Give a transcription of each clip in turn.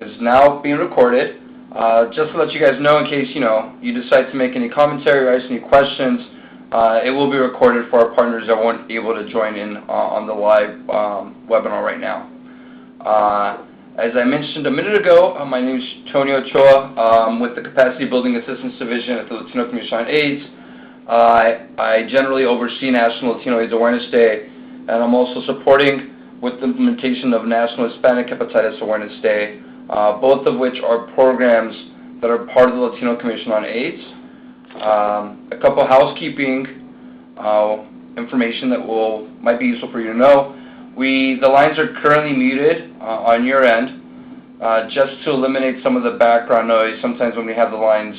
is now being recorded. Just to let you guys know, in case you decide to make any commentary or ask any questions, it will be recorded for our partners that weren't able to join in on the live webinar right now. As I mentioned a minute ago, my name is Tony Ochoa. I'm with the Capacity Building Assistance Division at the Latino Commission on AIDS. I generally oversee National Latino AIDS Awareness Day, and I'm also supporting with the implementation of National Hispanic Hepatitis Awareness Day, both of which are programs that are part of the Latino Commission on AIDS. A couple housekeeping information that might be useful for you to know. The lines are currently muted on your end, just to eliminate some of the background noise. Sometimes when we have the lines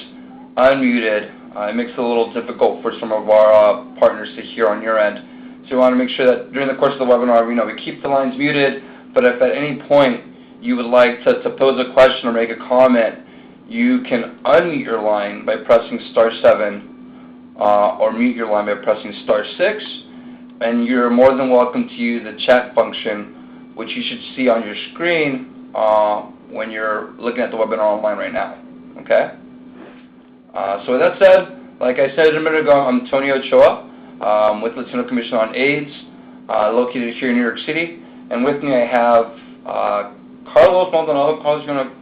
unmuted, it makes it a little difficult for some of our partners to hear on your end. So we want to make sure that during the course of the webinar, we keep the lines muted, but if at any point you would like to pose a question or make a comment, you can unmute your line by pressing *7 or mute your line by pressing *6. And you're more than welcome to use the chat function, which you should see on your screen when you're looking at the webinar online right now. Okay? So with that said, like I said a minute ago, I'm Tony Ochoa with the Latino Commission on AIDS, located here in New York City. And with me I have Carlos Maldonado. Carlos, you want to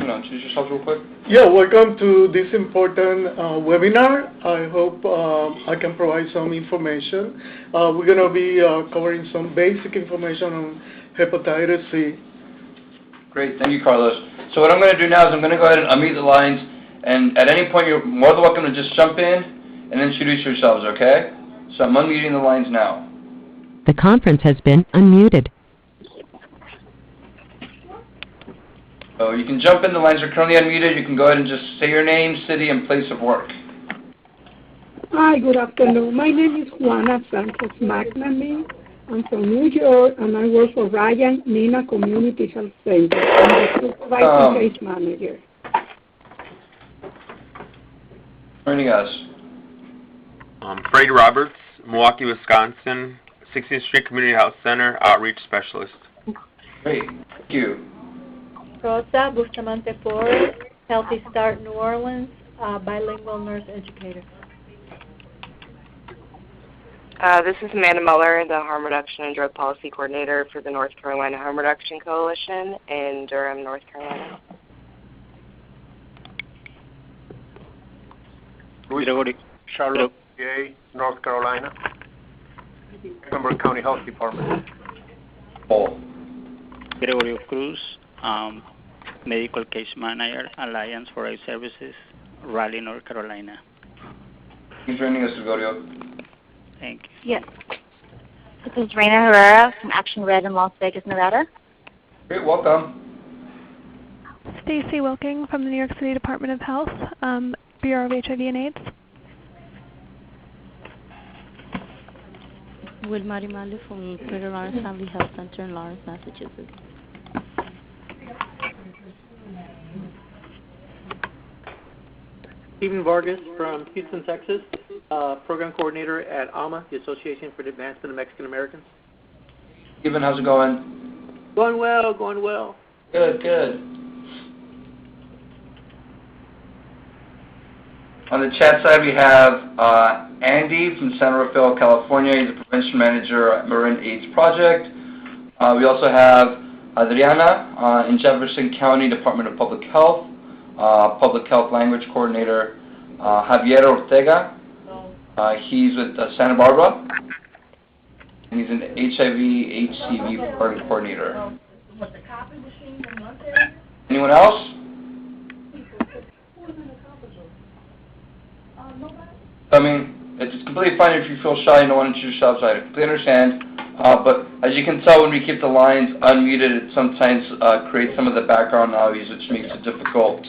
introduce yourself real quick? Yeah, welcome to this important webinar. I hope I can provide some information. We're going to be covering some basic information on hepatitis C. Great, thank you, Carlos. So what I'm going to do now is I'm going to go ahead and unmute the lines, and at any point you're more than welcome to just jump in and introduce yourselves, okay? So I'm unmuting the lines now. The conference has been unmuted. So you can jump in, the lines are currently unmuted. You can go ahead and just say your name, city, and place of work. Hi, good afternoon. My name is Juana Sanchez McNamee. I'm from New York, and I work for Ryan Nina Community Health Center. I'm the supervising case manager. Joining us. Freddie Roberts, Milwaukee, Wisconsin, 16th Street Community Health Center, Outreach Specialist. Great, thank you. Rosa Bustamante Flores, Healthy Start New Orleans, bilingual nurse educator. This is Amanda Muller, the Harm Reduction and Drug Policy Coordinator for the North Carolina Harm Reduction Coalition in Durham, North Carolina. Charlotte, PA, North Carolina, Mecklenburg County Health Department. Paul. Gregorio Cruz, Medical Case Manager, Alliance for AIDS Services, Raleigh, North Carolina. Thanks for joining us, Gregorio. Thank you. Yes. This is Reina Herrera from Action Red in Las Vegas, Nevada. Great, welcome. Stacy Wilking from the New York City Department of Health, Bureau of HIV and AIDS. Wilma Rimali from Greater Lawrence Family Health Center in Lawrence, Massachusetts. Stephen Vargas from Houston, Texas, Program Coordinator at AMA, the Association for the Advancement of Mexican Americans. Stephen, how's it going? Going well, going well. Good, good. On the chat side, we have Andy from San Rafael, California. He's a prevention manager at Marin AIDS Project. We also have Adriana in Jefferson County Department of Public Health, Public Health Language Coordinator. Javier Ortega, he's with Santa Barbara, and he's an HIV/HCV Program Coordinator. Anyone else? I mean, it's completely fine if you feel shy and don't want to introduce yourself, so I completely understand. But as you can tell, when we keep the lines unmuted, it sometimes creates some of the background noise, which makes it difficult.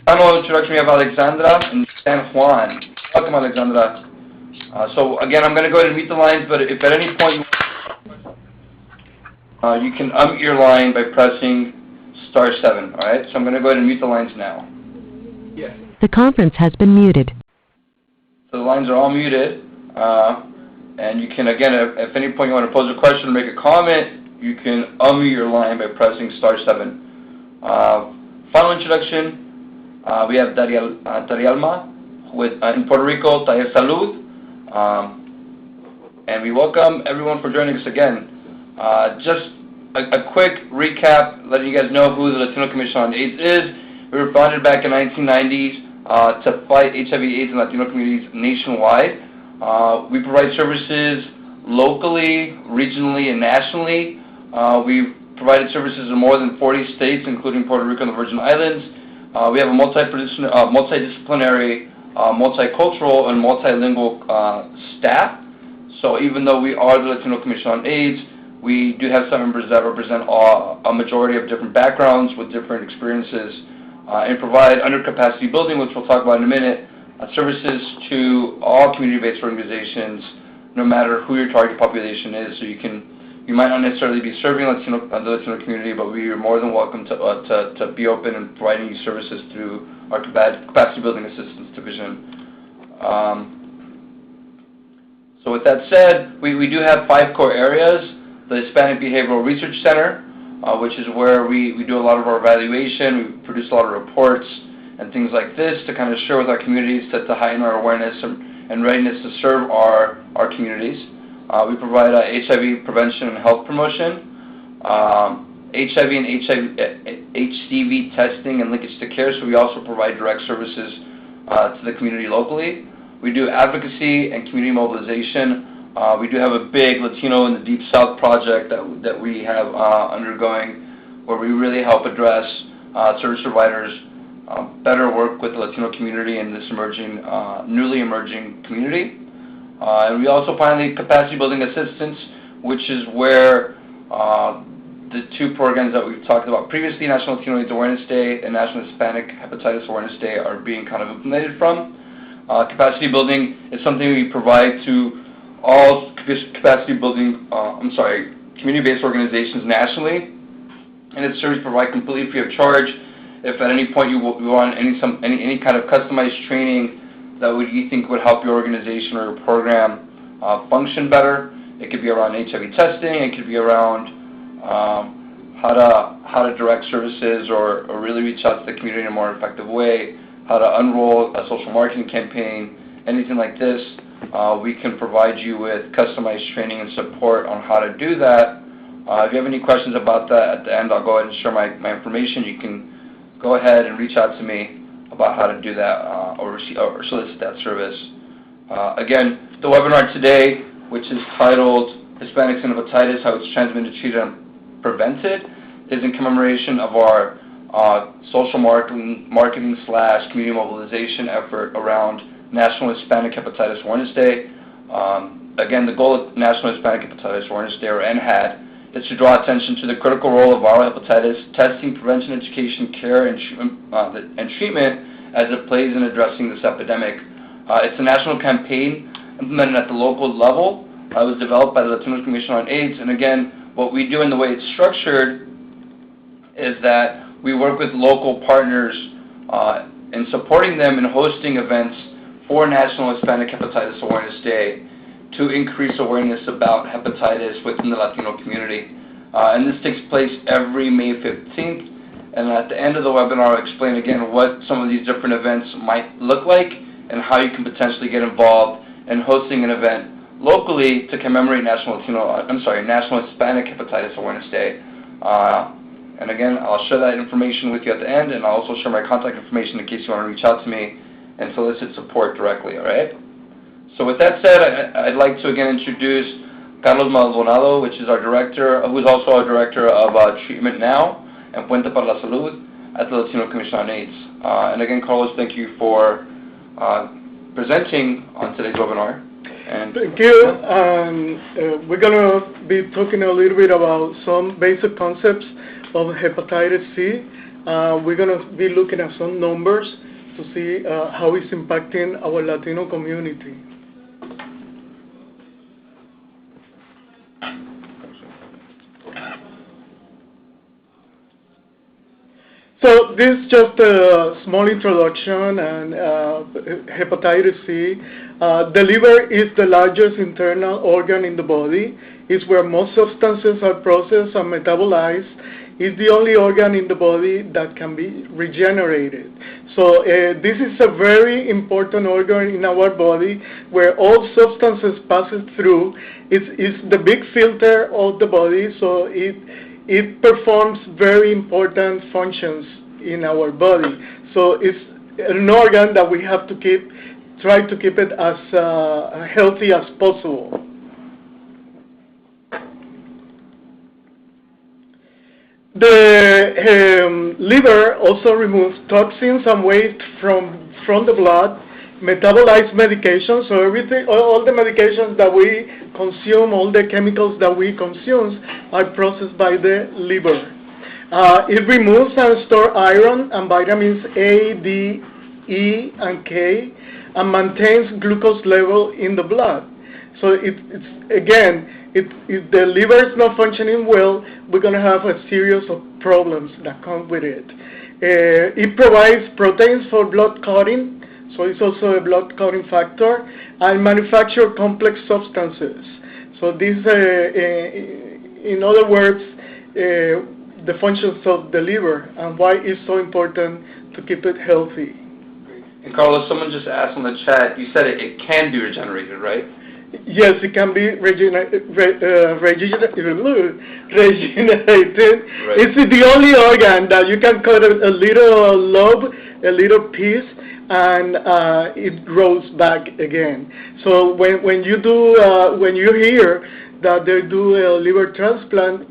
Final introduction, we have Alexandra and San Juan. Welcome, Alexandra. So again, I'm going to go ahead and mute the lines, but if at any point you can unmute your line by pressing *7, all right? So I'm going to go ahead and mute the lines now. The conference has been muted. So the lines are all muted. And you can, again, if at any point you want to pose a question or make a comment, you can unmute your line by pressing *7. Final introduction, we have Darialma in Puerto Rico, Taller Salud. And we welcome everyone for joining us again. Just a quick recap, letting you guys know who the Latino Commission on AIDS is. We were founded back in the 1990s to fight HIV/AIDS in Latino communities nationwide. We provide services locally, regionally, and nationally. We've provided services in more than 40 states, including Puerto Rico and the Virgin Islands. We have a multidisciplinary, multicultural, and multilingual staff. So even though we are the Latino Commission on AIDS, we do have some members that represent a majority of different backgrounds with different experiences, and provide under capacity building, which we'll talk about in a minute, services to all community-based organizations, no matter who your target population is. So you might not necessarily be serving the Latino community, but we are more than welcome to be open and providing you services through our capacity building assistance division. So with that said, we do have 5 core areas. The Hispanic Behavioral Research Center, which is where we do a lot of our evaluation. We produce a lot of reports and things like this to kind of share with our communities to heighten our awareness and readiness to serve our communities. We provide HIV prevention and health promotion, HIV and HCV testing and linkage to care, so we also provide direct services to the community locally. We do advocacy and community mobilization. We do have a big Latino in the Deep South project that we have undergoing, where we really help address service providers better work with the Latino community in this newly emerging community. And we also finally capacity building assistance, which is where the 2 programs that we've talked about previously, National Latino AIDS Awareness Day and National Hispanic Hepatitis Awareness Day, are being kind of implemented from. Capacity building is something we provide to all community-based organizations nationally, and its service provided completely free of charge. If at any point you want any kind of customized training that you think would help your organization or your program function better, it could be around HIV testing, it could be around how to direct services or really reach out to the community in a more effective way, how to unroll a social marketing campaign, anything like this. We can provide you with customized training and support on how to do that. If you have any questions about that at the end, I'll go ahead and share my information. You can go ahead and reach out to me about how to do that or solicit that service. Again, the webinar today, which is titled Hispanics and Hepatitis, How It's Transmitted, Treated, and Prevented, is in commemoration of our social marketing / community mobilization effort around National Hispanic Hepatitis Awareness Day. Again, the goal of National Hispanic Hepatitis Awareness Day, or NHAD, is to draw attention to the critical role of viral hepatitis testing, prevention, education, care, and treatment as it plays in addressing this epidemic. It's a national campaign implemented at the local level. It was developed by the Latino Commission on AIDS, and again, what we do and the way it's structured is that we work with local partners in supporting them in hosting events for National Hispanic Hepatitis Awareness Day to increase awareness about hepatitis within the Latino community. And this takes place every May 15th. And at the end of the webinar, I'll explain again what some of these different events might look like and how you can potentially get involved in hosting an event locally to commemorate National Hispanic Hepatitis Awareness Day. And again, I'll share that information with you at the end, and I'll also share my contact information in case you want to reach out to me and solicit support directly, all right? So with that said, I'd like to again introduce Carlos Maldonado, which is our director, who's also our director of Treatment Now and Puente para la Salud at the Latino Commission on AIDS. And again, Carlos, thank you for presenting on today's webinar. And thank you. We're going to be talking a little bit about some basic concepts of hepatitis C. We're going to be looking at some numbers to see how it's impacting our Latino community. So this is just a small introduction and hepatitis C. The liver is the largest internal organ in the body. It's where most substances are processed and metabolized. It's the only organ in the body that can be regenerated. So this is a very important organ in our body where all substances pass through. It's the big filter of the body, so it performs very important functions in our body. So it's an organ that we have to try to keep it as healthy as possible. The liver also removes toxins and waste from the blood, metabolized medications, so everything, all the medications that we consume, all the chemicals that we consume are processed by the liver. It removes and stores iron and vitamins A, D, E, and K, and maintains glucose level in the blood. So if the liver is not functioning well, we're going to have a series of problems that come with it. It provides proteins for blood clotting, so it's also a blood clotting factor, and manufacture complex substances. So these, in other words, the functions of the liver and why it's so important to keep it healthy. And Carlos, someone just asked in the chat, you said it can be regenerated, right? Yes, it can be regenerated. Right. It's the only organ that you can cut a little lobe, a little piece, and it grows back again. So when you hear that they do a liver transplant,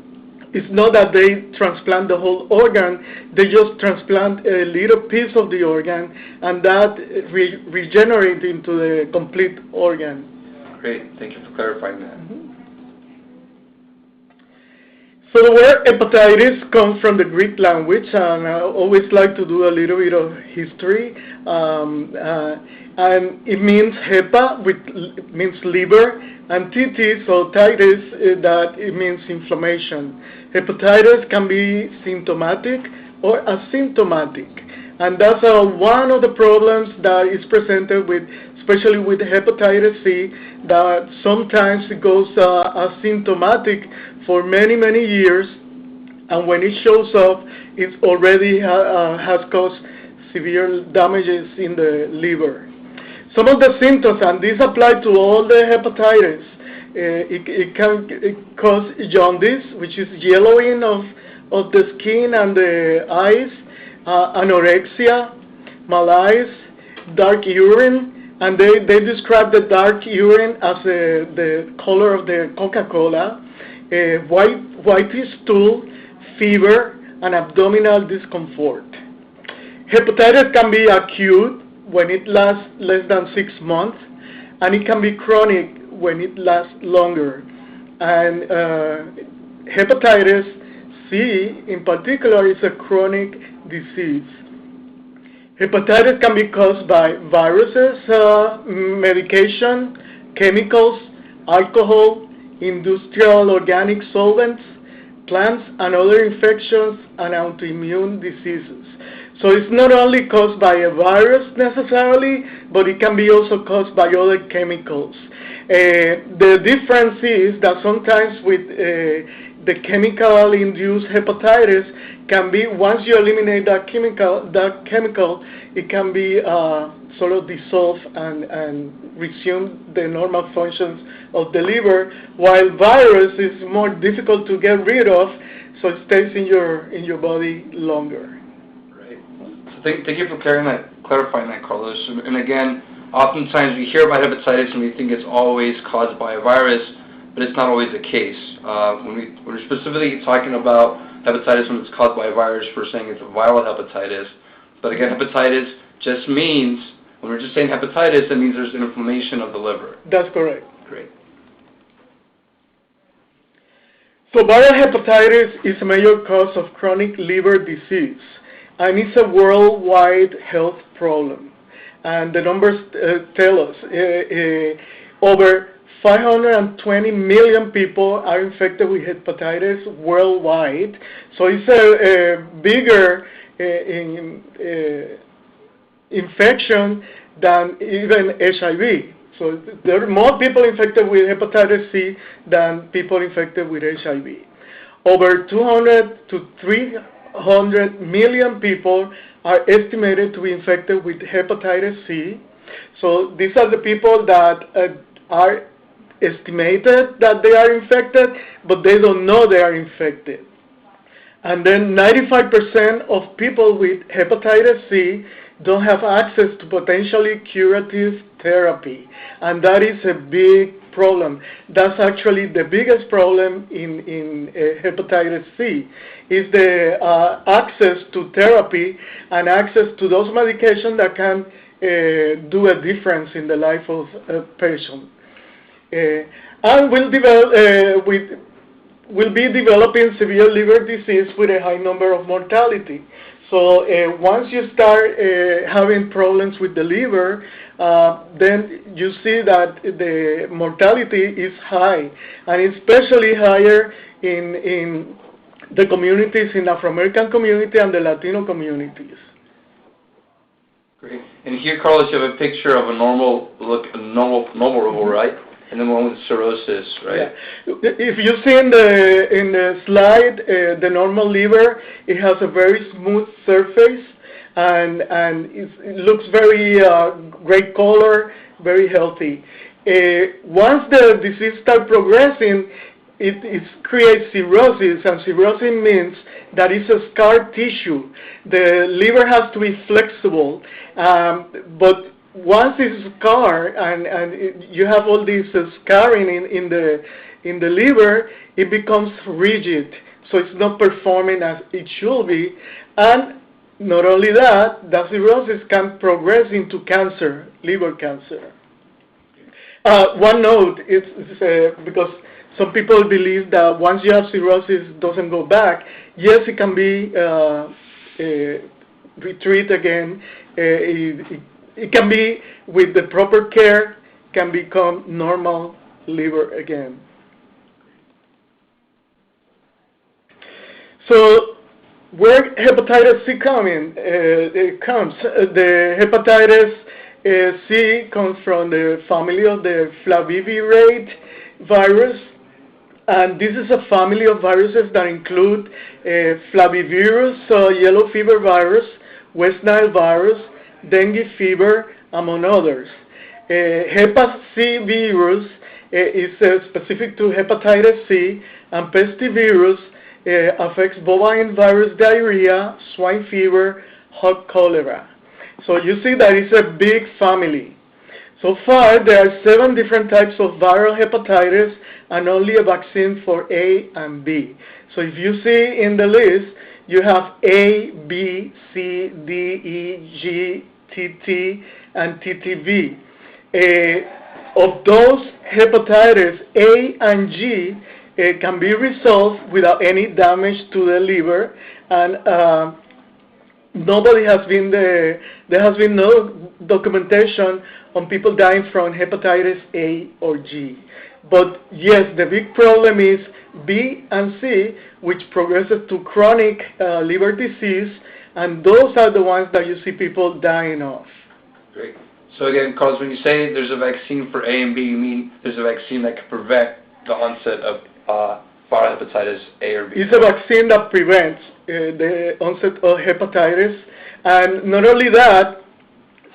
it's not that they transplant the whole organ, they just transplant a little piece of the organ, and that regenerates into the complete organ. Great, thank you for clarifying that. So the word hepatitis comes from the Greek language, and I always like to do a little bit of history. And it means hepa, which means liver, and titis, or titis, that it means inflammation. Hepatitis can be symptomatic or asymptomatic, and that's one of the problems that is presented with, especially with hepatitis C, that sometimes it goes asymptomatic for many, many years, and when it shows up, it already has caused severe damages in the liver. Some of the symptoms, and these apply to all the hepatitis, it can cause jaundice, which is yellowing of the skin and the eyes, anorexia, malaise, dark urine, and they describe the dark urine as the color of the Coca-Cola, whitish stool, fever, and abdominal discomfort. Hepatitis can be acute when it lasts less than 6 months, and it can be chronic when it lasts longer. And hepatitis C, in particular, is a chronic disease. Hepatitis can be caused by viruses, medication, chemicals, alcohol, industrial organic solvents, plants, and other infections and autoimmune diseases. So it's not only caused by a virus necessarily, but it can be also caused by other chemicals. The difference is that sometimes with the chemical-induced hepatitis can be, once you eliminate that chemical, it can be sort of dissolved and resume the normal functions of the liver, while virus is more difficult to get rid of, so it stays in your body longer. Right. So thank you for clarifying that, Carlos. And again, oftentimes we hear about hepatitis and we think it's always caused by a virus, but it's not always the case. When we're specifically talking about hepatitis when it's caused by a virus, we're saying it's a viral hepatitis. But again, hepatitis just means, when we're just saying hepatitis, it means there's an inflammation of the liver. That's correct. Great. So viral hepatitis is a major cause of chronic liver disease, and it's a worldwide health problem. And the numbers tell us over 520 million people are infected with hepatitis worldwide. So it's a bigger infection than even HIV. So there are more people infected with hepatitis C than people infected with HIV. Over 200 to 300 million people are estimated to be infected with hepatitis C. So these are the people that are estimated that they are infected, but they don't know they are infected. And then 95% of people with hepatitis C don't have access to potentially curative therapy. And that is a big problem. That's actually the biggest problem in hepatitis C, is the access to therapy and access to those medications that can do a difference in the life of a patient. And we'll be developing severe liver disease with a high number of mortality. So once you start having problems with the liver, then you see that the mortality is high, and especially higher in the communities, in the Afro-American community and the Latino communities. Great. And here, Carlos, you have a picture of a normal liver, right? And then one with cirrhosis, right? Yeah. If you see in the slide, the normal liver, it has a very smooth surface, and it looks very great color, very healthy. Once the disease starts progressing, it creates cirrhosis, and cirrhosis means that it's a scar tissue. The liver has to be flexible, but once it's scarred and you have all this scarring in the liver, it becomes rigid, so it's not performing as it should be. And not only that, the cirrhosis can progress into cancer, liver cancer. One note is because some people believe that once you have cirrhosis, it doesn't go back. Yes, it can be retreated again. It can be, with the proper care, can become normal liver again. So where hepatitis C comes? The hepatitis C comes from the family of the flavivirate virus, and this is a family of viruses that include flavivirus, yellow fever virus, West Nile virus, dengue fever, among others. Hep C virus is specific to hepatitis C, and pestivirus affects bovine virus diarrhea, swine fever, hot cholera. So you see that it's a big family. So far, there are 7 different types of viral hepatitis and only a vaccine for A and B. So if you see in the list, you have A, B, C, D, E, G, TT, and TTV. Of those hepatitis, A and G can be resolved without any damage to the liver, and there has been no documentation on people dying from hepatitis A or G. But yes, the big problem is B and C, which progresses to chronic liver disease, and those are the ones that you see people dying of. Great. So again, Carlos, when you say there's a vaccine for A and B, you mean there's a vaccine that can prevent the onset of viral hepatitis A or B? It's a vaccine that prevents the onset of hepatitis, and not only that,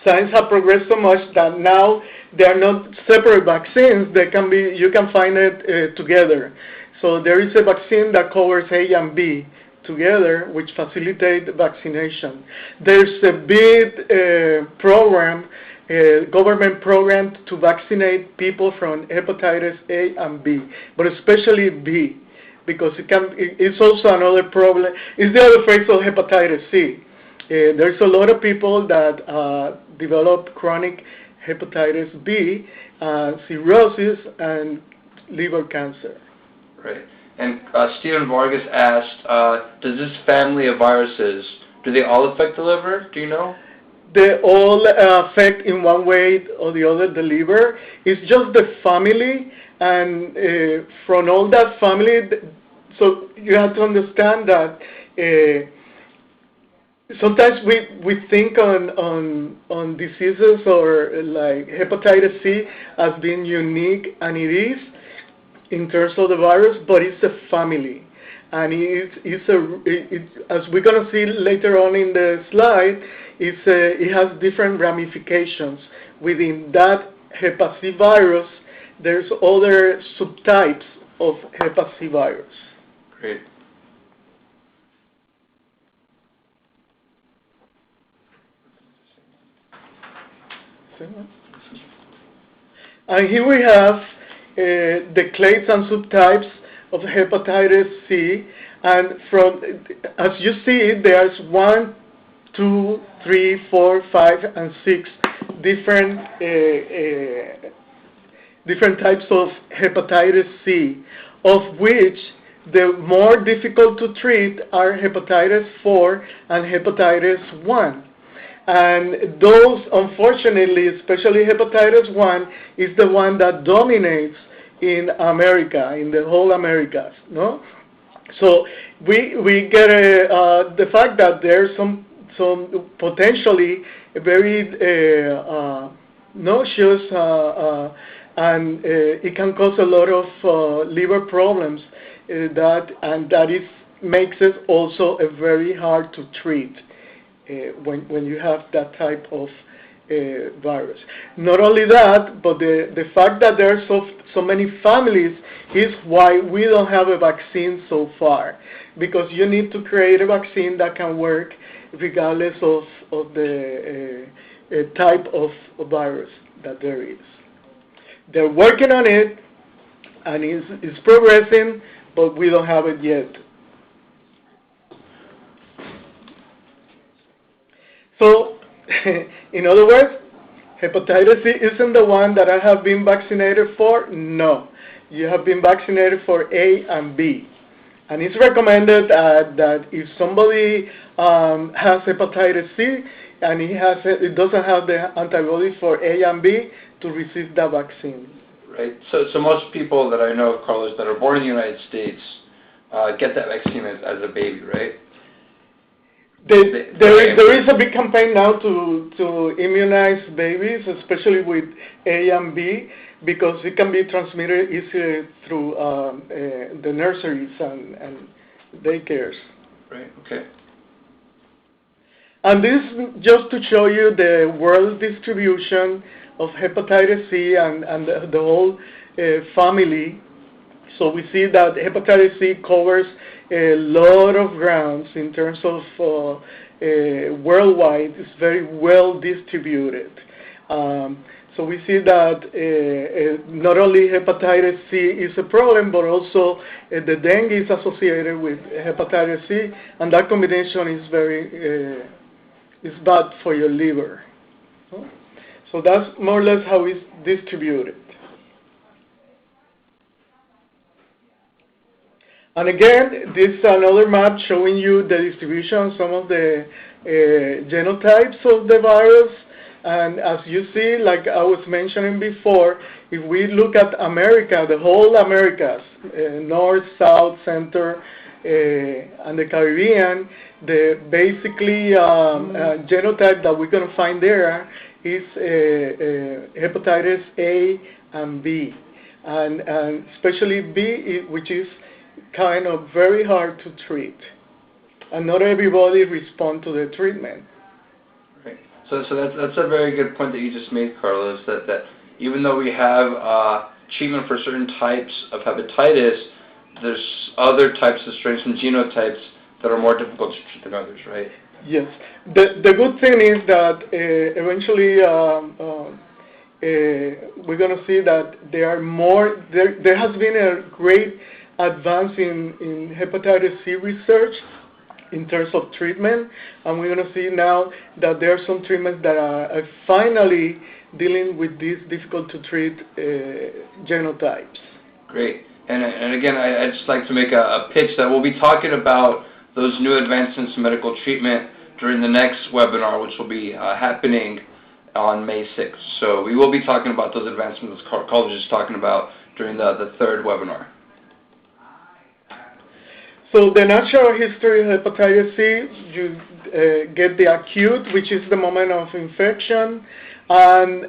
science has progressed so much that now they are not separate vaccines. You can find it together. So there is a vaccine that covers A and B together, which facilitate vaccination. There's a big government program to vaccinate people from hepatitis A and B, but especially B, because it's also another problem. It's the other phase of hepatitis C. There's a lot of people that develop chronic hepatitis B, cirrhosis, and liver cancer. Right. And Stephen Vargas asked, does this family of viruses, do they all affect the liver? Do you know? They all affect in one way or the other the liver. It's just the family, and from all that family, so you have to understand that sometimes we think on diseases or like hepatitis C as being unique, and it is in terms of the virus, but it's a family. And as we're going to see later on in the slide, it has different ramifications. Within that Hep C virus, there's other subtypes of Hep C virus. Great. And here we have the clades and subtypes of hepatitis C, and as you see, there's 1, 2, 3, 4, 5, and 6 different types of hepatitis C, of which the more difficult to treat are hepatitis 4 and hepatitis 1. And those, unfortunately, especially hepatitis 1, is the one that dominates in America, in the whole Americas, no? So we get the fact that there's some potentially very nauseous and it can cause a lot of liver problems. That makes it also a very hard to treat when you have that type of virus. Not only that, but the fact that there are so many families is why we don't have a vaccine so far, because you need to create a vaccine that can work regardless of the type of virus that there is. They're working on it, and it's progressing, but we don't have it yet. So, in other words, hepatitis C isn't the one that I have been vaccinated for. No, you have been vaccinated for A and B. And it's recommended that if somebody has hepatitis C and it doesn't have the antibody for A and B, to receive the vaccine. Right. So most people that I know, Carlos, that are born in the United States get that vaccine as a baby, right? There is a big campaign now to immunize babies, especially with A and B, because it can be transmitted easily through the nurseries and daycares. Right, okay. And this just to show you the world distribution of hepatitis C and the whole family. So we see that hepatitis C covers a lot of grounds in terms of worldwide. It's very well distributed. So we see that not only hepatitis C is a problem, but also the dengue is associated with hepatitis C, and that combination is very is bad for your liver. So that's more or less how it's distributed. And again, this is another map showing you the distribution of some of the genotypes of the virus. And as you see, like I was mentioning before, if we look at America, the whole Americas, North, South, Center, and the Caribbean, the basically genotype that we're going to find there is hepatitis A and B. And especially B, which is kind of very hard to treat. And not everybody responds to the treatment. Right. So that's a very good point that you just made, Carlos, that even though we have treatment for certain types of hepatitis, there's other types of strains and genotypes that are more difficult to treat than others, right? Yes. The good thing is that eventually we're going to see that there are more, there has been a great advance in hepatitis C research in terms of treatment, and we're going to see now that there are some treatments that are finally dealing with these difficult to treat genotypes. Great. And again, I'd just like to make a pitch that we'll be talking about those new advancements in medical treatment during the next webinar, which will be happening on May 6th. So we will be talking about those advancements Carlos was just talking about during the third webinar. So the natural history of hepatitis C, you get the acute, which is the moment of infection, and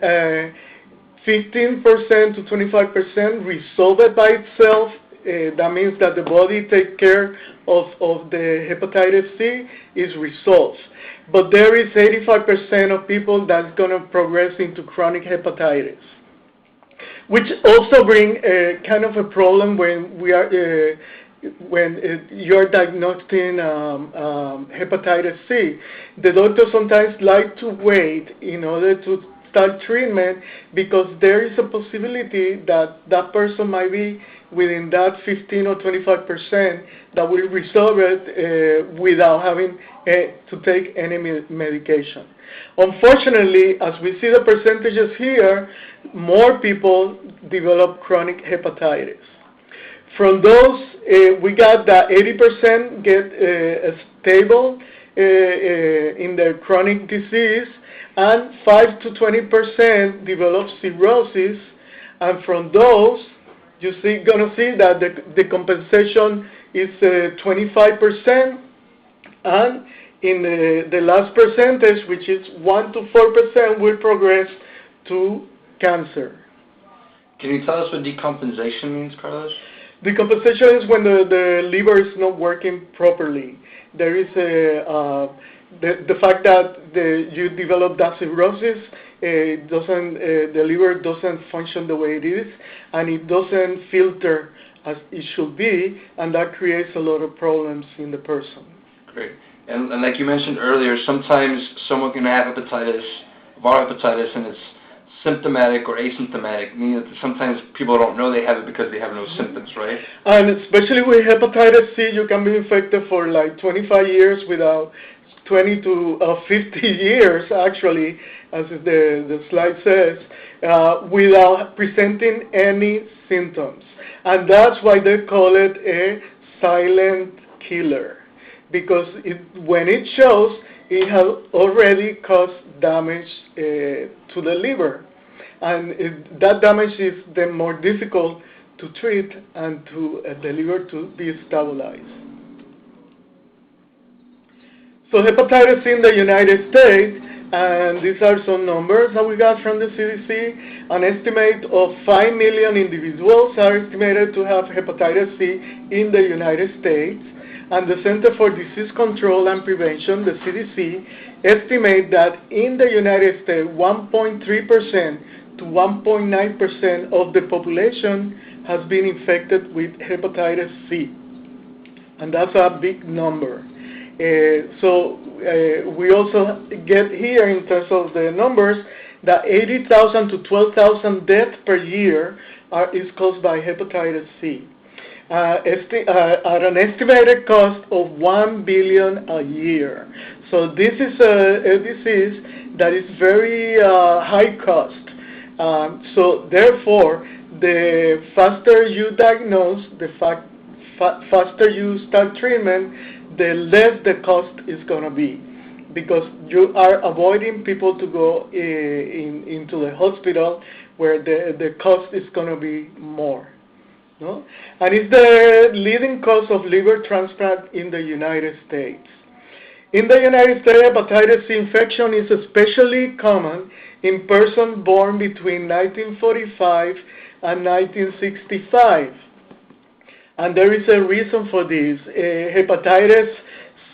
15% to 25% resolve it by itself. That means that the body takes care of the hepatitis C is resolved. But there is 85% of people that's going to progress into chronic hepatitis, which also bring kind of a problem when we are when you're diagnosing hepatitis C. The doctors sometimes like to wait in order to start treatment because there is a possibility that that person might be within that 15 or 25% that will resolve it without having to take any medication. Unfortunately, as we see the percentages here, more people develop chronic hepatitis. From those, we got that 80% get stable in their chronic disease, and 5 to 20% develop cirrhosis, and from those, you're gonna see that the compensation is 25%, and in the last percentage, which is 1 to 4%, will progress to cancer. Can you tell us what decompensation means, Carlos? Decompensation is when the liver is not working properly. There is the fact that you develop that cirrhosis, the liver doesn't function the way it is, and it doesn't filter as it should be, and that creates a lot of problems in the person. Great. And like you mentioned earlier, sometimes someone can have hepatitis, viral hepatitis, and it's symptomatic or asymptomatic, meaning that sometimes people don't know they have it because they have no symptoms, right? And especially with hepatitis C, you can be infected for like 25 years without 20 to 50 years, actually, as the slide says, without presenting any symptoms. And that's why they call it a silent killer, because when it shows, it has already caused damage to the liver. And that damage is then more difficult to treat and to the liver to be stabilized. So hepatitis C in the United States, and these are some numbers that we got from the CDC. An estimate of 5 million individuals are estimated to have hepatitis C in the United States. And the Center for Disease Control and Prevention, the CDC, estimate that in the United States, 1.3% to 1.9% of the population has been infected with hepatitis C. And that's a big number. So we also get here, in terms of the numbers, that 80,000 to 12,000 deaths per year is caused by hepatitis C. At an estimated cost of $1 billion a year. So this is a disease that is very high cost. So therefore, the faster you diagnose, the faster you start treatment, the less the cost is going to be, because you are avoiding people to go into the hospital where the cost is going to be more. No? And it's the leading cause of liver transplant in the United States. In the United States, hepatitis C infection is especially common in persons born between 1945 and 1965. And there is a reason for this. Hepatitis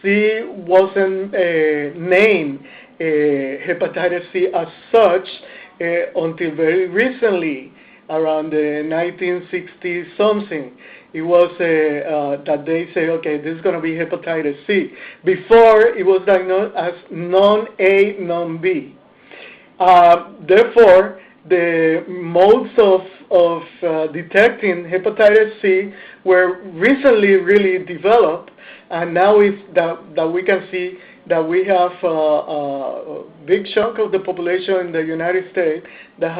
C wasn't named hepatitis C as such until very recently, around the 1960s something. It was that they say, okay, this is going to be hepatitis C. Before, it was diagnosed as non-A, non-B. Therefore, the modes of detecting hepatitis C were recently really developed, and now is that we can see that we have a big chunk of the population in the United States that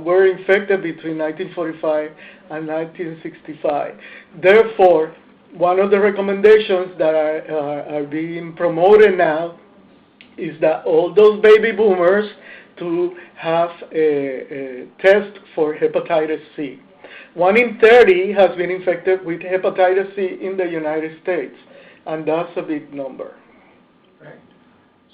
were infected between 1945 and 1965. Therefore, one of the recommendations that are being promoted now is that all those baby boomers to have a test for hepatitis C. 1 in 30 has been infected with hepatitis C in the United States, and that's a big number. Right.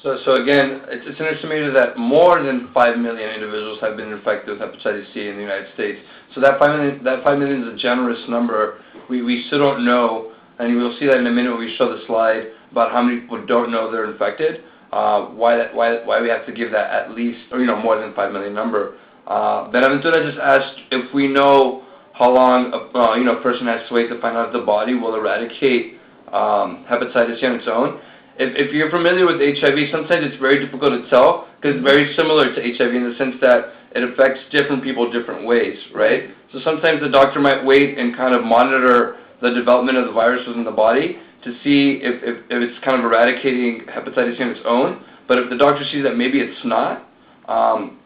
So again, it's an estimated that more than 5 million individuals have been infected with hepatitis C in the United States. So that 5 million is a generous number. We still don't know, and we'll see that in a minute when we show the slide about how many people don't know they're infected. Why we have to give that at least, or more than 5 million number. Benaventura just asked if we know how long a person has to wait to find out if the body will eradicate hepatitis C on its own. If you're familiar with HIV, sometimes it's very difficult to tell because it's very similar to HIV in the sense that it affects different people different ways, right? So sometimes the doctor might wait and kind of monitor the development of the virus within the body to see if it's kind of eradicating hepatitis C on its own. But if the doctor sees that maybe it's not,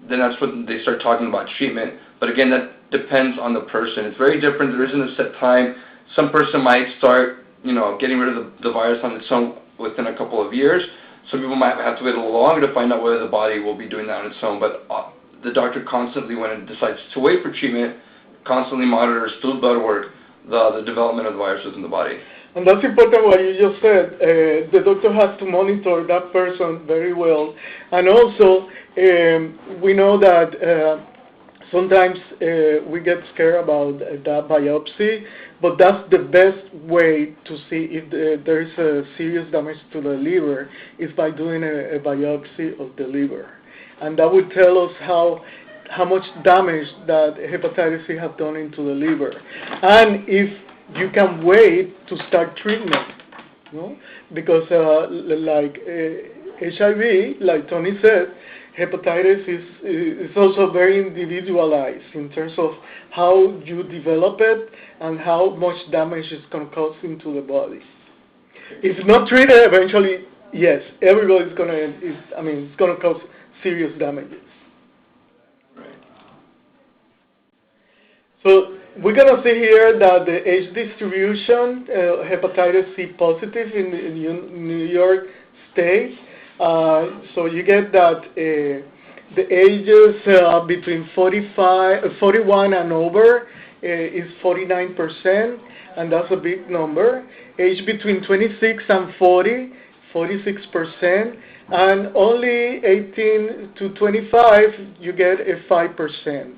then that's when they start talking about treatment. But again, that depends on the person. It's very different. There isn't a set time. Some person might start, getting rid of the virus on its own within a couple of years. Some people might have to wait a little longer to find out whether the body will be doing that on its own. But the doctor constantly, when it decides to wait for treatment, constantly monitors through blood work the development of the virus within the body. And that's important what you just said. The doctor has to monitor that person very well. And also, we know that sometimes we get scared about that biopsy, but that's the best way to see if there is a serious damage to the liver is by doing a biopsy of the liver. And that would tell us how much damage that hepatitis C has done into the liver. And if you can wait to start treatment, because like HIV, like Tony said, hepatitis is also very individualized in terms of how you develop it and how much damage it's going to cause into the body. If not treated, eventually, yes, everybody's going to, it's going to cause serious damages. Right. So we're going to see here that the age distribution, hepatitis C positive in New York State. So you get that the ages between 41 and over is 49%, and that's a big number. Age between 26 and 40, 46%, and only 18 to 25, you get a 5%.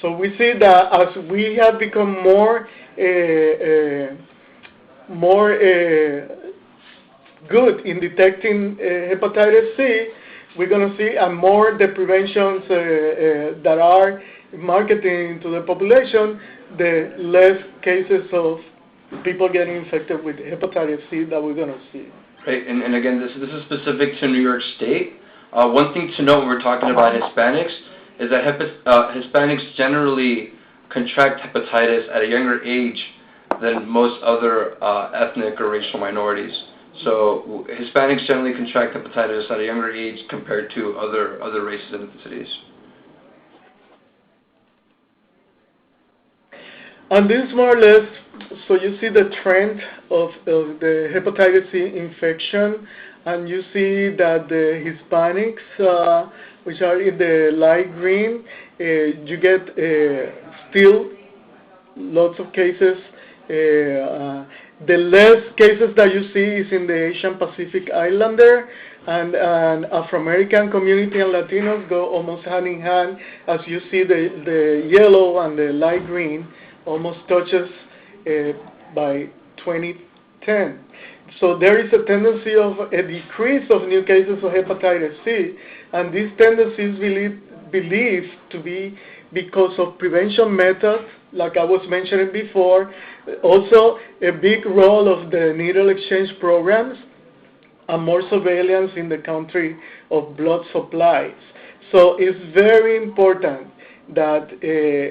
So we see that as we have become more good in detecting hepatitis C, we're going to see more the preventions that are marketing to the population, the less cases of people getting infected with hepatitis C that we're going to see. Right, and again, this is specific to New York State. One thing to note when we're talking about Hispanics is that Hispanics generally contract hepatitis at a younger age than most other ethnic or racial minorities. So Hispanics generally contract hepatitis at a younger age compared to other races and ethnicities. And this is more or less, so you see the trend of the hepatitis C infection, and you see that the Hispanics, which are in the light green, you get still lots of cases. The less cases that you see is in the Asian Pacific Islander, and Afro-American community and Latinos go almost hand in hand, as you see the yellow and the light green almost touches by 2010. So there is a tendency of a decrease of new cases of hepatitis C, and this tendency is believed to be because of prevention methods, like I was mentioning before, also a big role of the needle exchange programs, and more surveillance in the country of blood supplies. So it's very important that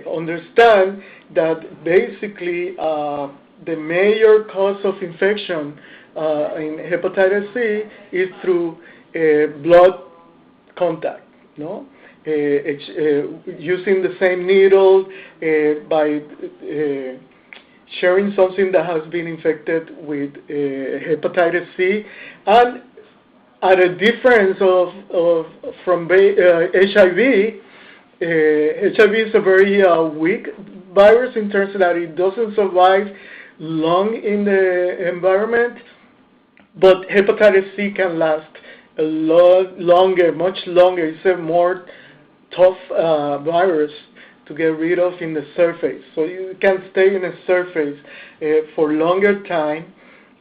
understand that basically the major cause of infection in hepatitis C is through blood contact, using the same needle, by sharing something that has been infected with hepatitis C, and at a difference from HIV, HIV is a very weak virus in terms that it doesn't survive long in the environment, but hepatitis C can last a lot longer, much longer. It's a more tough virus to get rid of in the surface. So you can stay in a surface for longer time,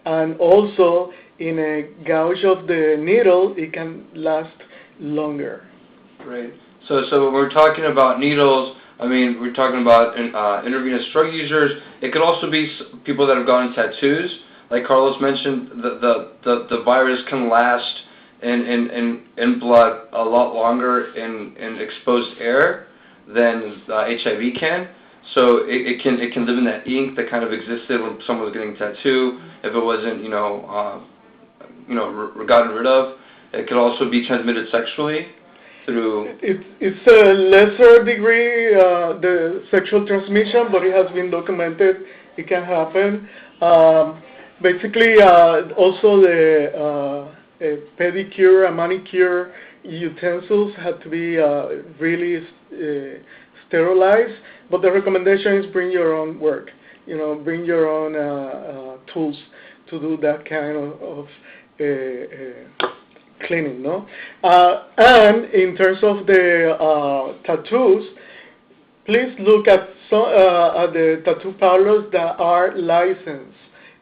and also in a gouge of the needle, it can last longer. Great. So when we're talking about needles, I mean, we're talking about intravenous drug users. It could also be people that have gotten tattoos. Like Carlos mentioned, the virus can last in blood a lot longer in exposed air than HIV can. So it can live in that ink that kind of existed when someone was getting a tattoo. If it wasn't gotten rid of, it could also be transmitted sexually through. It's a lesser degree the sexual transmission, but it has been documented. It can happen. Basically, also the pedicure and manicure utensils have to be really sterilized, but the recommendation is bring your own work. Bring your own tools to do that kind of cleaning, no? And in terms of the tattoos, please look at the tattoo parlors that are licensed.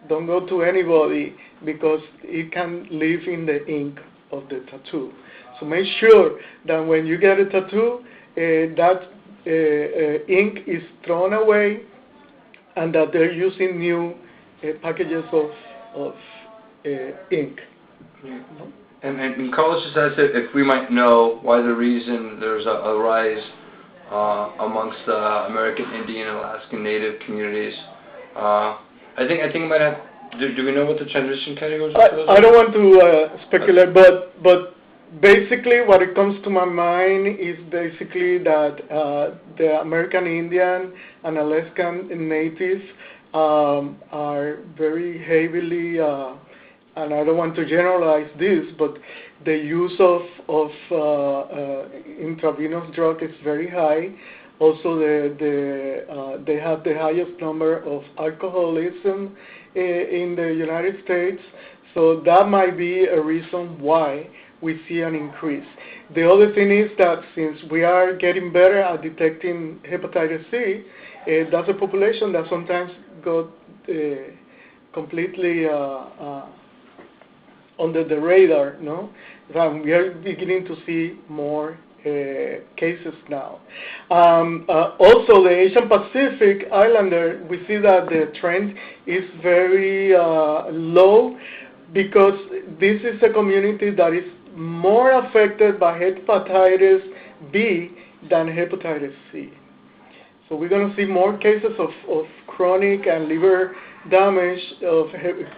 Don't go to anybody because it can live in the ink of the tattoo. So make sure that when you get a tattoo, that ink is thrown away and that they're using new packages of ink. And Carlos just asked if we might know why the reason there's a rise amongst the American Indian and Alaskan Native communities. I think I might have. Do we know what the transition categories are? I don't want to speculate, but basically what it comes to my mind is basically that the American Indian and Alaskan Natives are very heavily, and I don't want to generalize this, but the use of intravenous drug is very high. Also, they have the highest number of alcoholism in the United States, so that might be a reason why we see an increase. The other thing is that since we are getting better at detecting hepatitis C, that's a population that sometimes got completely under the radar, no? And we are beginning to see more cases now. Also, the Asian Pacific Islander, we see that the trend is very low because this is a community that is more affected by hepatitis B than hepatitis C. So we're going to see more cases of chronic and liver damage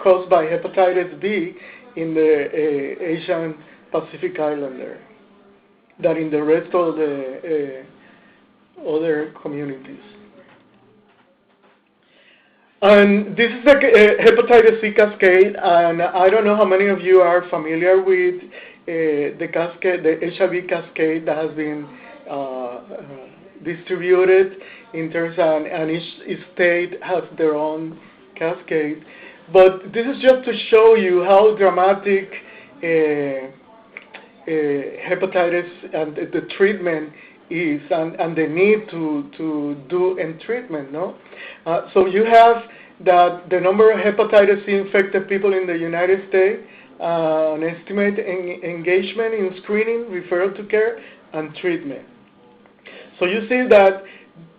caused by hepatitis B in the Asian Pacific Islander than in the rest of the other communities. And this is a hepatitis C cascade, and I don't know how many of you are familiar with the cascade, the HIV cascade that has been distributed in terms of, and each state has their own cascade. But this is just to show you how dramatic hepatitis and the treatment is, and the need to do in treatment, no? So you have that the number of hepatitis C infected people in the United States, an estimated engagement in screening, referral to care, and treatment. So you see that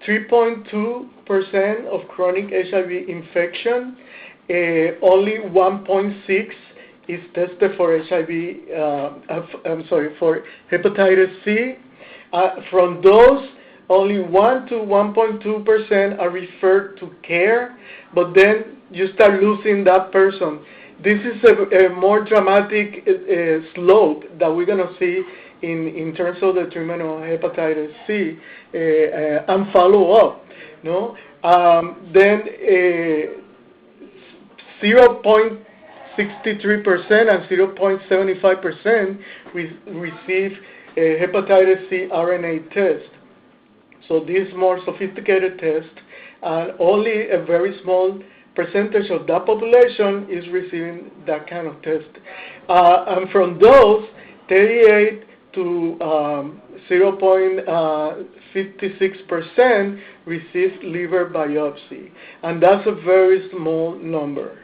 3.2% of chronic HIV infection, only 1.6 is tested for for hepatitis C. From those, only 1 to 1.2% are referred to care, but then you start losing that person. This is a more dramatic slope that we're going to see in terms of the treatment of hepatitis C and follow up. No? Then 0.63% and 0.75% receive a hepatitis C RNA test. So this more sophisticated test and only a very small percentage of that population is receiving that kind of test. And from those, 38 to 0.56% received liver biopsy, and that's a very small number.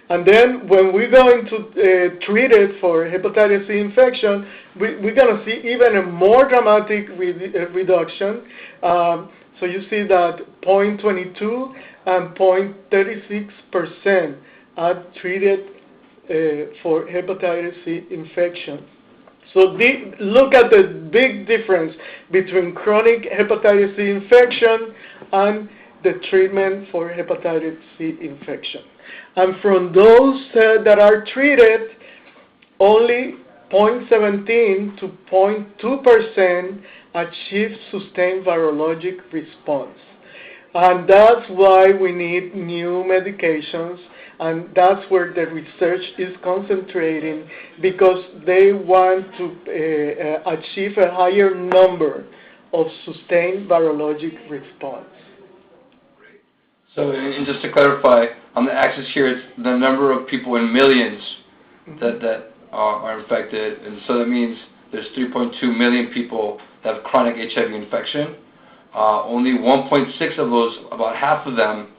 And then when we're going to treat it for hepatitis C infection, we're going to see even a more dramatic reduction. So you see that 0.22 and 0.36% are treated for hepatitis C infection. So look at the big difference between chronic hepatitis C infection and the treatment for hepatitis C infection. And from those that are treated, only 0.17 to 0.2% achieve sustained virologic response. And that's why we need new medications, and that's where the research is concentrating, because they want to achieve a higher number of sustained virologic response. So, and just to clarify, on the axis here, it's the number of people in millions that are infected, and so that means there's 3.2 million people that have chronic HIV infection. Only 1.6 of those, about half of them,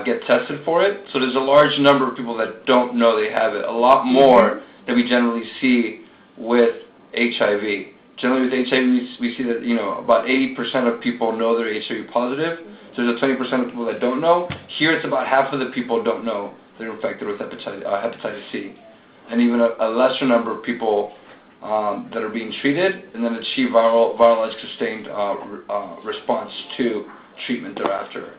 get tested for it. So there's a large number of people that don't know they have it. A lot more than we generally see with HIV. Generally with HIV, we see that about 80% of people know they're HIV positive. So there's a 20% of people that don't know. Here it's about half of the people don't know they're infected with hepatitis C. And even a lesser number of people that are being treated and then achieve virologic sustained response to treatment thereafter.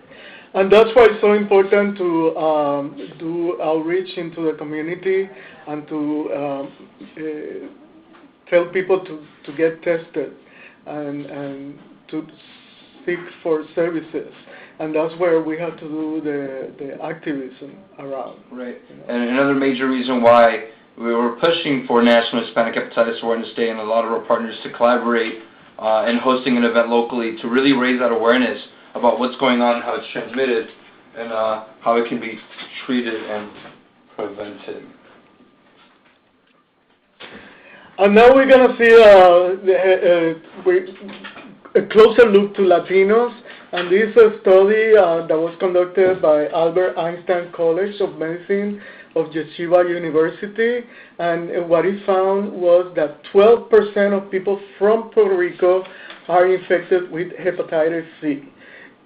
And that's why it's so important to do outreach into the community and to tell people to get tested and to seek for services. And that's where we have to do the activism around. Right. And another major reason why we were pushing for National Hispanic Hepatitis Awareness Day and a lot of our partners to collaborate in hosting an event locally to really raise that awareness about what's going on, how it's transmitted, and how it can be treated and prevented. And now we're going to see a closer look to Latinos. And this is a study that was conducted by Albert Einstein College of Medicine of Yeshiva University. And what it found was that 12% of people from Puerto Rico are infected with hepatitis C.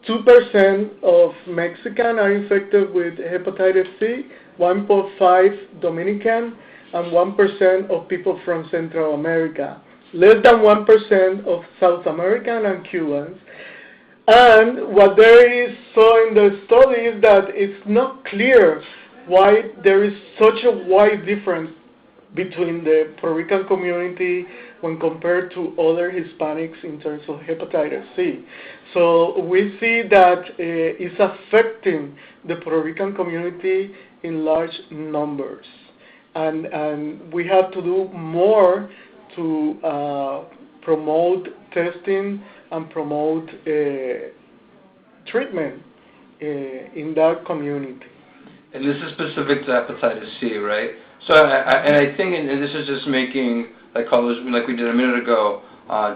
2% of Mexican are infected with hepatitis C, 1.5% Dominican, and 1% of people from Central America. Less than 1% of South American and Cubans. And what there is so in the study is that it's not clear why there is such a wide difference between the Puerto Rican community when compared to other Hispanics in terms of hepatitis C. So we see that it's affecting the Puerto Rican community in large numbers. And we have to do more to promote testing and promote treatment in that community. And this is specific to hepatitis C, right? So, I think, and this is just making, like we did a minute ago,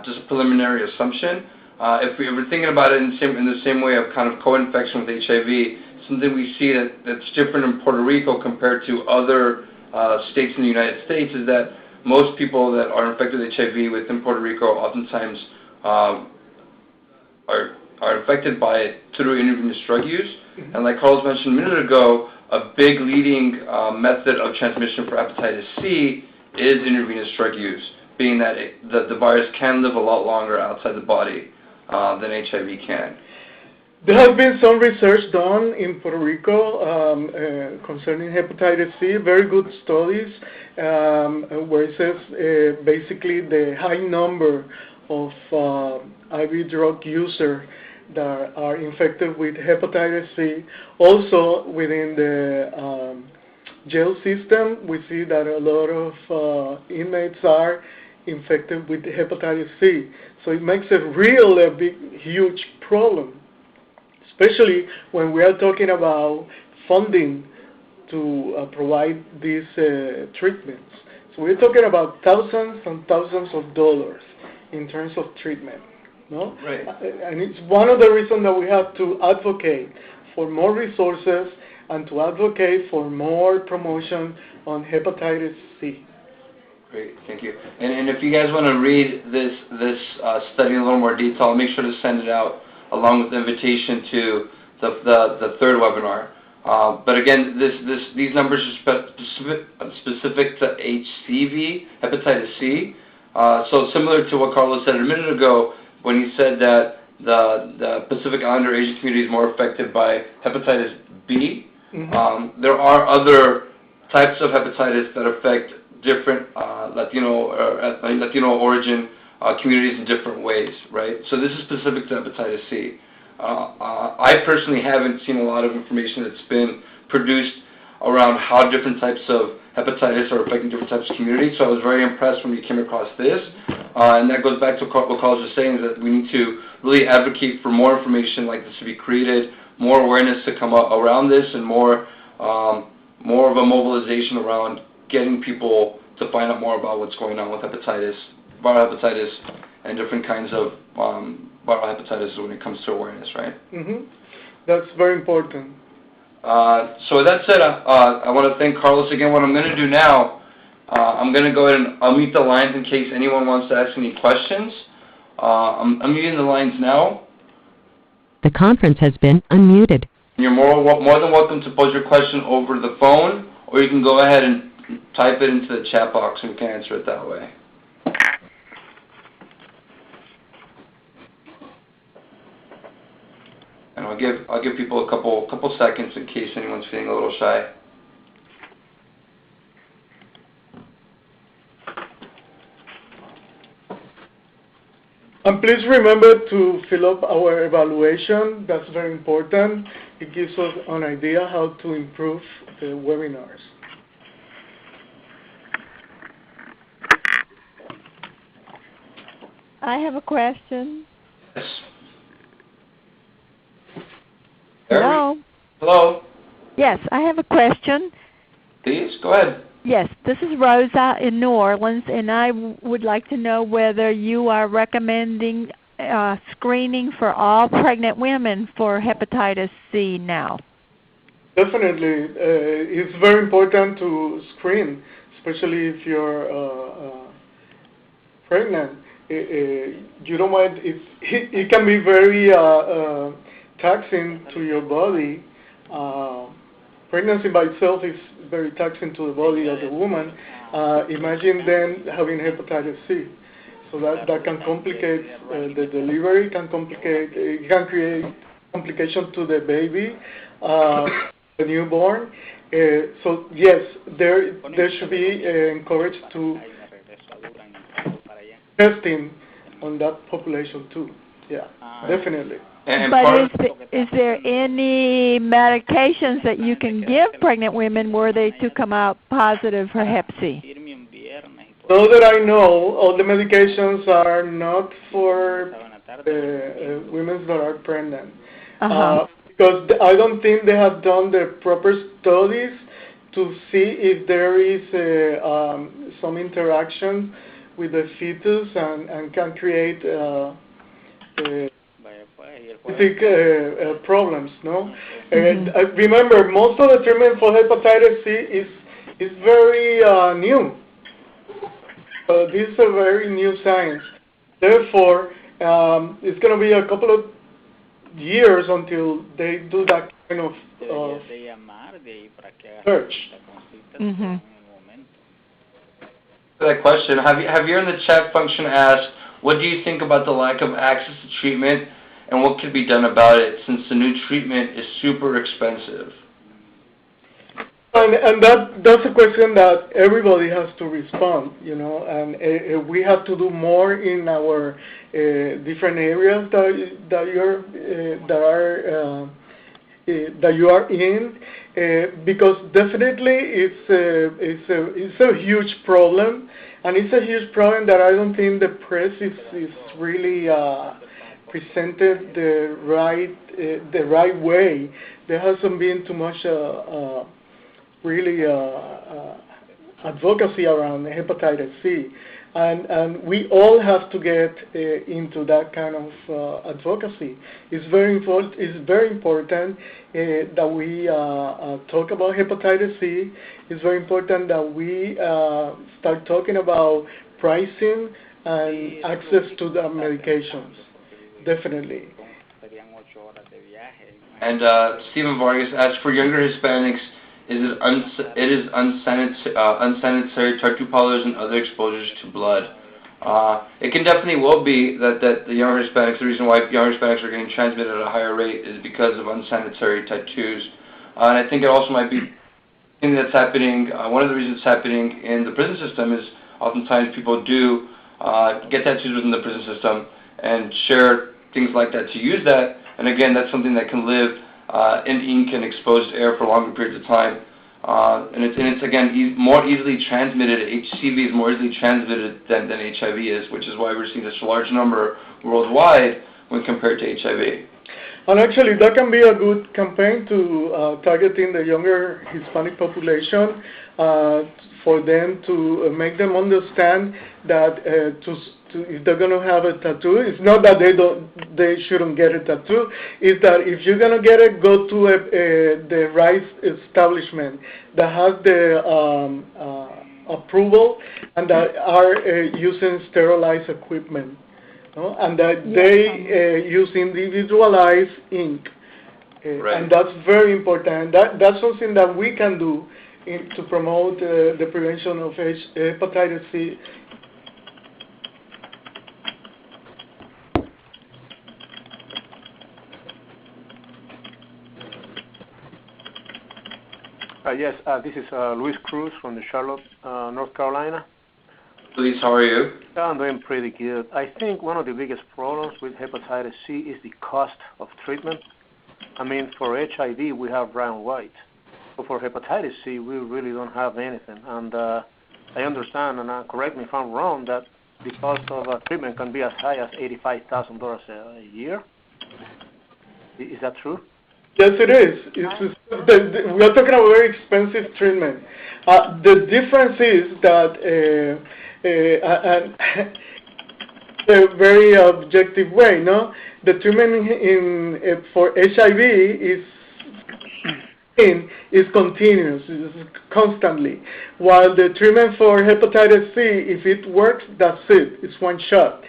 just a preliminary assumption. If we're thinking about it in the same way of kind of co-infection with HIV, something we see that's different in Puerto Rico compared to other states in the United States is that most people that are infected with HIV within Puerto Rico oftentimes are infected by it through intravenous drug use. Mm-hmm. And like Carlos mentioned a minute ago, a big leading method of transmission for hepatitis C is intravenous drug use, being that the virus can live a lot longer outside the body than HIV can. There has been some research done in Puerto Rico concerning hepatitis C, very good studies, where it says basically the high number of IV drug users that are infected with hepatitis C. Also, within the jail system, we see that a lot of inmates are infected with hepatitis C. So it makes a big, huge problem. especially when we are talking about funding to provide these treatments. So we're talking about thousands and thousands of dollars in terms of treatment. No? Right. And it's one of the reasons that we have to advocate for more resources and to advocate for more promotion on hepatitis C. Great, thank you. And if you guys want to read this study in a little more detail, make sure to send it out along with the invitation to the third webinar. But again, these numbers are specific to HCV, hepatitis C. So similar to what Carlos said a minute ago when he said that the Pacific Islander Asian community is more affected by hepatitis B. Mm-hmm. There are other types of hepatitis that affect different Latino origin communities in different ways, right? So this is specific to hepatitis C. I personally haven't seen a lot of information that's been produced around how different types of hepatitis are affecting different types of communities, so I was very impressed when we came across this. And that goes back to what Carlos was saying, that we need to really advocate for more information like this to be created, more awareness to come up around this, and more of a mobilization around getting people to find out more about what's going on with hepatitis, viral hepatitis, and different kinds of viral hepatitis when it comes to awareness, right? Mm-hmm. That's very important. So with that said, I want to thank Carlos again. What I'm going to do now, I'm going to go ahead and unmute the lines in case anyone wants to ask any questions. I'm unmuting the lines now. The conference has been unmuted. You're more than welcome to pose your question over the phone, or you can go ahead and type it into the chat box and we can answer it that way. And I'll give people a couple seconds in case anyone's feeling a little shy. And please remember to fill up our evaluation. That's very important. It gives us an idea how to improve the webinars. I have a question. Yes. Hello? Hello? Yes, I have a question. Please, go ahead. Yes, this is Rosa in New Orleans, and I would like to know whether you are recommending screening for all pregnant women for hepatitis C now. Definitely. It's very important to screen, especially if you're pregnant. You don't want it can be very taxing to your body. Pregnancy by itself is very taxing to the body of the woman. Imagine then having hepatitis C. So that can complicate the delivery, it can create complications to the baby, the newborn. So yes, there should be encouraged to testing on that population too. Yeah, definitely. But is there any medications that you can give pregnant women were they to come out positive for Hep C? So that I know, all the medications are not for women that are pregnant. Because I don't think they have done the proper studies to see if there is some interaction with the fetus and can create problems, no? And remember, most of the treatment for hepatitis C is very new. This is a very new science. Therefore, it's going to be a couple of years until they do that kind of search. That question, Javier in the chat function asked, what do you think about the lack of access to treatment and what could be done about it since the new treatment is super expensive? And that's a question that everybody has to respond, you know, and we have to do more in our different areas that you are in, because definitely it's a huge problem, and it's a huge problem that I don't think the press is really presented the right way. There hasn't been too much really advocacy around hepatitis C. And we all have to get into that kind of advocacy. It's very important. That we talk about hepatitis C. It's very important that we start talking about pricing and access to the medications. Definitely. And Stephen Vargas asks, for younger Hispanics, it is unsanitary tattoo parlors and other exposures to blood. It can definitely well be that the younger Hispanics, the reason why younger Hispanics are getting transmitted at a higher rate is because of unsanitary tattoos. And I think it also might be something that's happening, one of the reasons it's happening in the prison system is oftentimes people do get tattoos within the prison system and share things like that to use that. And again, that's something that can live in ink and exposed air for longer periods of time. And it's again, more easily transmitted. HCV is more easily transmitted than HIV is, which is why we're seeing this large number worldwide when compared to HIV. And actually, that can be a good campaign to targeting the younger Hispanic population for them to make them understand that if they're going to have a tattoo, it's not that they shouldn't get a tattoo. It's that if you're going to get it, go to the right establishment that has the approval and that are using sterilized equipment. No? And that they use individualized ink. Right. And that's very important. That's something that we can do to promote the prevention of hepatitis C. Yes, this is Luis Cruz from the Charlotte, North Carolina. Luis, how are you? I'm doing pretty good. I think one of the biggest problems with hepatitis C is the cost of treatment. I mean, for HIV, we have brown white. But for hepatitis C, we really don't have anything. And I understand, and correct me if I'm wrong, that the cost of treatment can be as high as $85,000 a year. Is that true? Yes, it is. We are talking about very expensive treatment. The difference is that, a very objective way, no? The treatment for HIV is continuous, is constantly, while the treatment for hepatitis C, if it works, that's it. It's one shot.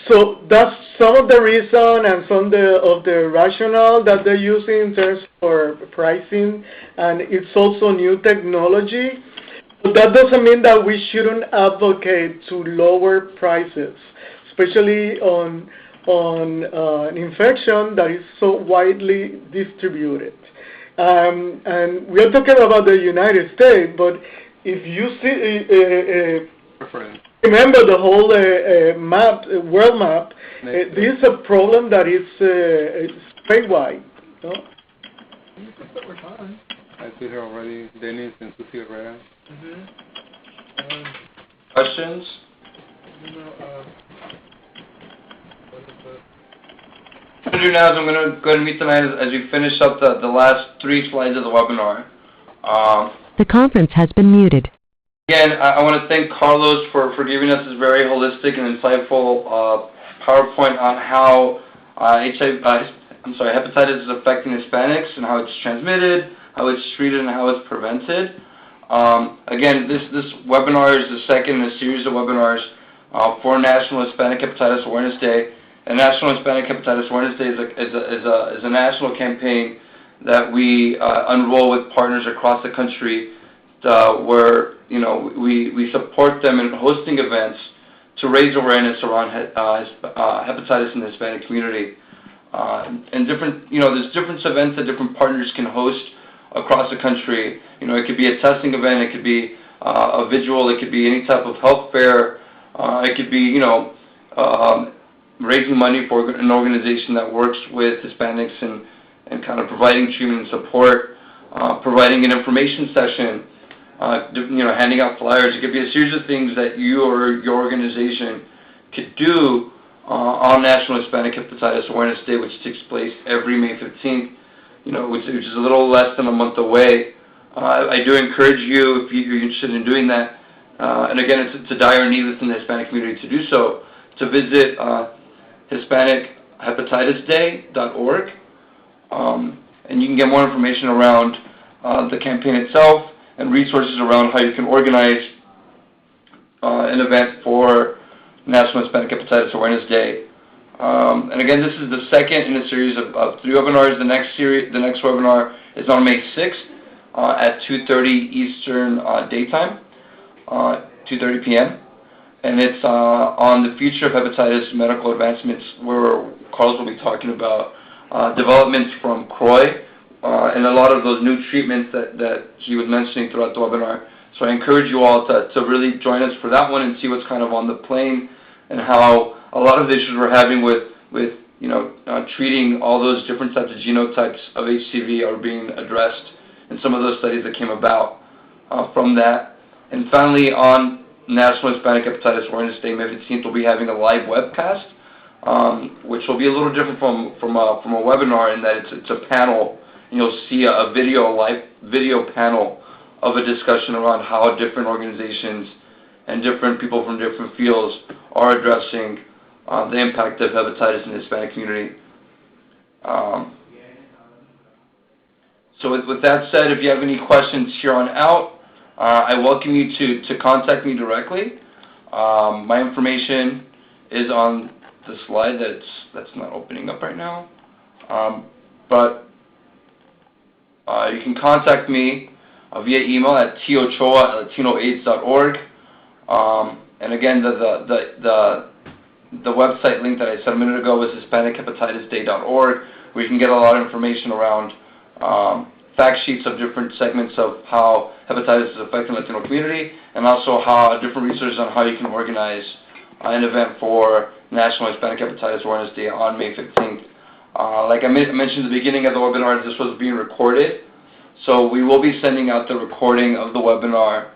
So that's some of the reason and some of the rationale that they're using in terms for pricing, and it's also new technology. But that doesn't mean that we shouldn't advocate to lower prices, especially on an infection that is so widely distributed. And we are talking about the United States, but if you see remember the whole world map, this is a problem that is statewide. No? I see her already, Dennis and Susie Herrera. Questions? What I'm going to do now is I'm going to go ahead and meet tonight as you finish up the last 3 slides of the webinar. The conference has been muted. Again, I want to thank Carlos for giving us this very holistic and insightful PowerPoint on how hepatitis is affecting Hispanics and how it's transmitted, how it's treated, and how it's prevented. Again, this webinar is the second in a series of webinars for National Hispanic Hepatitis Awareness Day. And National Hispanic Hepatitis Awareness Day is a national campaign that we unroll with partners across the country, where we support them in hosting events to raise awareness around hepatitis in the Hispanic community. And there's different events that different partners can host across the country. It could be a testing event, it could be a visual, it could be any type of health fair, it could be raising money for an organization that works with Hispanics and kind of providing treatment and support, providing an information session, handing out flyers. It could be a series of things that you or your organization could do on National Hispanic Hepatitis Awareness Day, which takes place every May 15th, which is a little less than a month away. I do encourage you, if you're interested in doing that, and again, it's a dire need within the Hispanic community to do so, to visit HispanichHepatitisDay.org, and you can get more information around the campaign itself and resources around how you can organize an event for National Hispanic Hepatitis Awareness Day. And again, this is the second in a series of 3 webinars. The next webinar is on May 6th at 2:30 Eastern Daytime, 2:30 p.m. And it's on the future of hepatitis medical advancements, where Carlos will be talking about developments from CROI and a lot of those new treatments that he was mentioning throughout the webinar. So I encourage you all to really join us for that one and see what's kind of on the plane and how a lot of the issues we're having with treating all those different types of genotypes of HCV are being addressed in some of those studies that came about from that. And finally, on National Hispanic Hepatitis Awareness Day, May 15th, we'll be having a live webcast, which will be a little different from a webinar in that it's a panel, and you'll see a live video panel of a discussion around how different organizations and different people from different fields are addressing the impact of hepatitis in the Hispanic community. So with that said, if you have any questions here on out, I welcome you to contact me directly. My information is on the slide that's not opening up right now. But you can contact me via email at tochoa@latinoaids.org. And again, the website link that I said a minute ago was HispanicHepatitisDay.org, where you can get a lot of information around fact sheets of different segments of how hepatitis is affecting the Latino community, and also how different resources on how you can organize an event for National Hispanic Hepatitis Awareness Day on May 15th. Like I mentioned at the beginning of the webinar, this was being recorded, so we will be sending out the recording of the webinar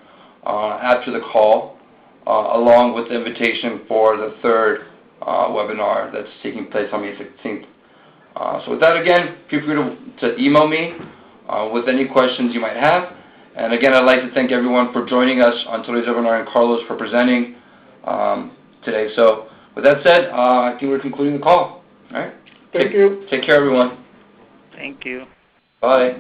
after the call, along with the invitation for the third webinar that's taking place on May 16th. So with that, again, feel free to email me with any questions you might have. And again, I'd like to thank everyone for joining us on today's webinar, and Carlos for presenting today. So with that said, I think we're concluding the call. All right? Thank you. Take care, everyone. Thank you. Bye.